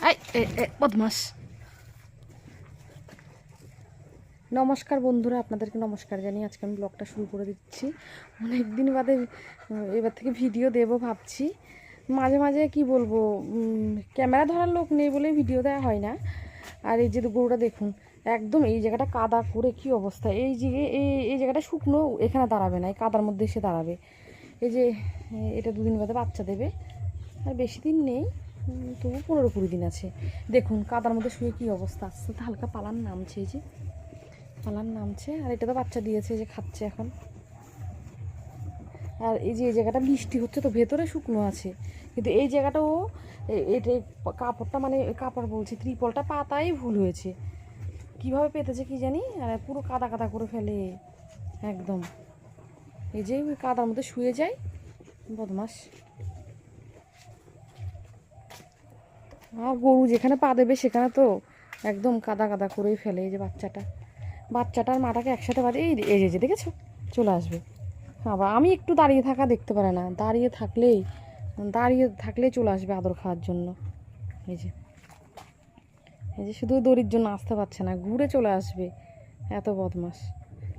I বদমাস। নমস্কার বন্ধুরা, আপনাদেরকে নমস্কার জানিয়ে আজকে আমি ব্লগটা শুরু করে দিচ্ছি। অনেক দিন বাদে এবার থেকে ভিডিও দেব ভাবছি। মাঝে মাঝে কি বলবো, ক্যামেরা ধরার লোক নেই বলে ভিডিও দেওয়া হয় না। আর এই যে গরুটা দেখুন, একদম এই জায়গাটা কাদা করে কি অবস্থা। এই যে এই জায়গাটা শুকনো, এখানে দাঁড়াবে না, এই কাদার মধ্যে এসে দাঁড়াবে। এই যে এটা দুদিন বাদে বাচ্চা দেবে, আর বেশি দিন নেই, তবু 15-20 দিন আছে। দেখুন কাদার মধ্যে শুয়ে কী অবস্থা। আস্তে আস্তে হালকা পালান নামছে, এই যে পালান নামছে। আর এটা তো বাচ্চা দিয়েছে, যে খাচ্ছে এখন। আর এই যে এই জায়গাটা বৃষ্টি হচ্ছে তো ভেতরে শুকনো আছে, কিন্তু এই জায়গাটাও এটা কাপড়টা, মানে কাপড় বলছি, ত্রিপলটা পাতাই ভুল হয়েছে, কীভাবে পেতেছে কি জানি। আর পুরো কাদা কাদা করে ফেলে একদম। এই যে কাদার মধ্যে শুয়ে যায়, বদমাস। আর গরু যেখানে পা দেবে সেখানে তো একদম কাদা কাদা করেই ফেলে। এই যে বাচ্চাটার মাটাকে একসাথে বাদে এই যে দেখেছো চলে আসবে। আবার আমি একটু দাঁড়িয়ে থাকা দেখতে পারে না, দাঁড়িয়ে থাকলেই চলে আসবে আদর খাওয়ার জন্য। এই যে শুধু দড়ির জন্য আসতে পারছে না, ঘুরে চলে আসবে, এত বদমাস।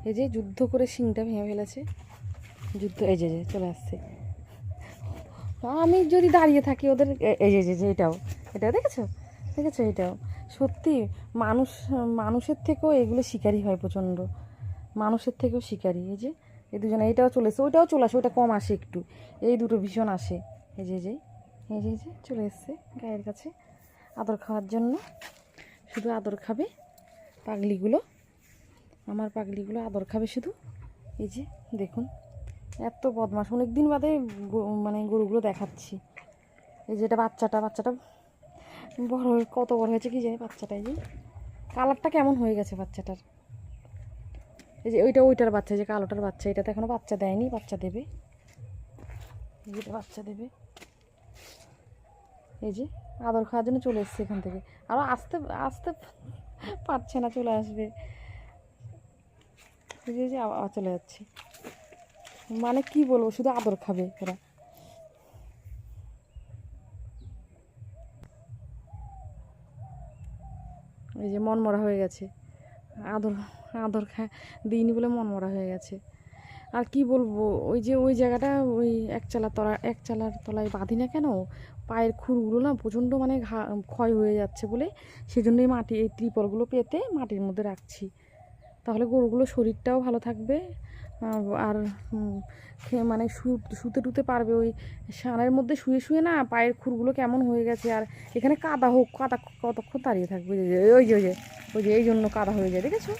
এই যে যুদ্ধ করে শিংটা ভেঙে ফেলেছে, এই যে চলে আসছে। আমি যদি দাঁড়িয়ে থাকি ওদের, এই যে এটাও দেখেছো এটাও সত্যি। মানুষের থেকেও এগুলো শিকারি হয় প্রচণ্ড, মানুষের থেকেও শিকারি। এই দুজনে, এটাও চলে এসছে, ওইটাও চলে আসে, ওটা কম আসে একটু, এই দুটো ভীষণ আসে। এই যে চলে এসছে গায়ের কাছে আদর খাওয়ার জন্য। শুধু আদর খাবে পাগলিগুলো, আমার পাগলিগুলো আদর খাবে শুধু। এই যে দেখুন এত বদমাশ। অনেক দিন বাদে মানে গরুগুলো দেখাচ্ছি। এই যে এটা বাচ্চাটা বড় কত বড় হয়েছে কি জানি বাচ্চাটা। এই যে কালারটা কেমন হয়ে গেছে বাচ্চাটার। এই যে ওইটার বাচ্চা, এই যে কালোটার বাচ্চা, এটাতে এখনো বাচ্চা দেয়নি, বাচ্চা দেবে। এটা বাচ্চা দেবে। এই যে আদর খাওয়ার জন্য চলে এসছে এখান থেকে, আরও আসতে আসতে পারছে না, চলে আসবে। এই যে আবার চলে যাচ্ছে, মানে কি বলবো, শুধু আদর খাবে ওরা। এই যে মনমরা হয়ে গেছে, আদর আদর দিইনি বলে মনমরা হয়ে গেছে। আর কি বলবো, ওই জায়গাটা, ওই এক চালার তলায় বাঁধি না কেন, পায়ের খুরগুলো না প্রচণ্ড মানে ক্ষয় হয়ে যাচ্ছে বলে, সেজন্যই এই ত্রিপলগুলো পেতে মাটির মধ্যে রাখছি। তাহলে গরুগুলো শরীরটাও ভালো থাকবে, আর মানে শুতে টুতে পারবে। ওই সানের মধ্যে শুয়ে শুয়ে না পায়ের খুরগুলো কেমন হয়ে গেছে। আর এখানে কাদা কতক্ষণ দাঁড়িয়ে থাকবে। এই জন্য কাদা হয়ে যায়, দেখেছো?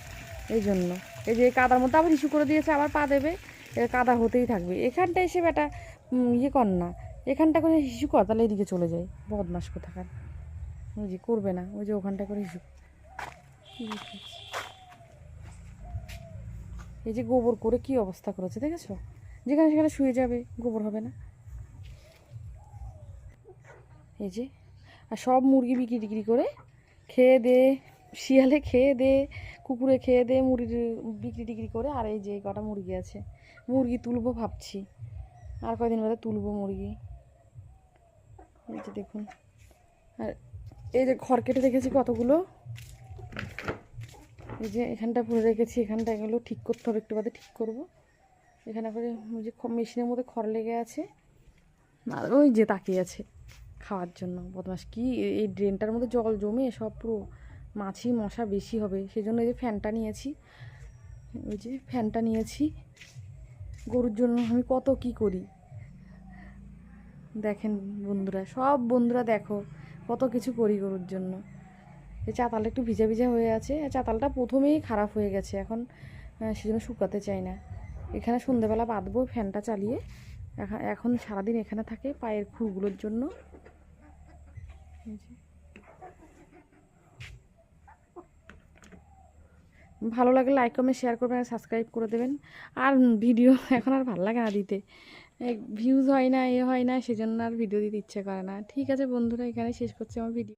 এই জন্য এই যে কাদার মধ্যে আবার ইস্যু করে দিয়েছে, আবার পা দেবে, কাদা হতেই থাকবে। এখানটা এসে বেটা ইয়ে কর না, এখানটা করে হিসু কর, তাহলে এদিকে চলে যায়, বদমাস কোথাকার। ওই যে করবে না, ওই যে ওখানটা করে হিসু। এই যে গোবর করে কি অবস্থা করেছে দেখেছো, যেখানে সেখানে শুয়ে যাবে, গোবর হবে না। এই যে আর সব মুরগি বিক্রি টিক্রি করে খেয়ে দে, শিয়ালে খেয়ে দে, কুকুরে খেয়ে দে, মুরগি বিক্রি টিক্রি করে। আর এই যে কটা মুরগি আছে, মুরগি তুলবো ভাবছি, আর কয়দিন বাদে তুলবো মুরগি। এই যে দেখুন, আর এই যে খড় কেটে রেখেছি কতগুলো, এই যে এখানটা ভরে রেখেছি, এখানটা এগুলো ঠিক করতে হবে, একটু বাদে ঠিক করবো। এখানে করে যে মেশিনের মধ্যে খড় লেগে আছে, আর ওই যে তাকিয়ে আছে খাওয়ার জন্য, বদমাস। কি এই ড্রেনটার মধ্যে জল জমে সব পুরো মাছি মশা বেশি হবে, সেজন্য এই যে ফ্যানটা নিয়েছি, গরুর জন্য। আমি কত কি করি দেখেন বন্ধুরা, সব বন্ধুরা দেখো কত কিছু করি গরুর জন্য। এই চাতালটা একটু ভিজা ভিজা হয়ে আছে, চাতালটা প্রথমেই খারাপ হয়ে গেছে, এখন সেজন্য শুকাতে চাই না। এখানে সন্ধ্যেবেলা বাঁধবো ফ্যানটা চালিয়ে, এখন সারাদিন এখানে থাকে পায়ের খুরগুলোর জন্য। ভালো লাগলে লাইক কমেন্ট শেয়ার করবেন, আর সাবস্ক্রাইব করে দেবেন। আর ভিডিও এখন আর ভালো লাগে না দিতে, ভিউজ হয় না, হয় না, সেজন্য আর ভিডিও দিতে ইচ্ছে করে না। ঠিক আছে বন্ধুরা, এখানে শেষ করছি আমার ভিডিও।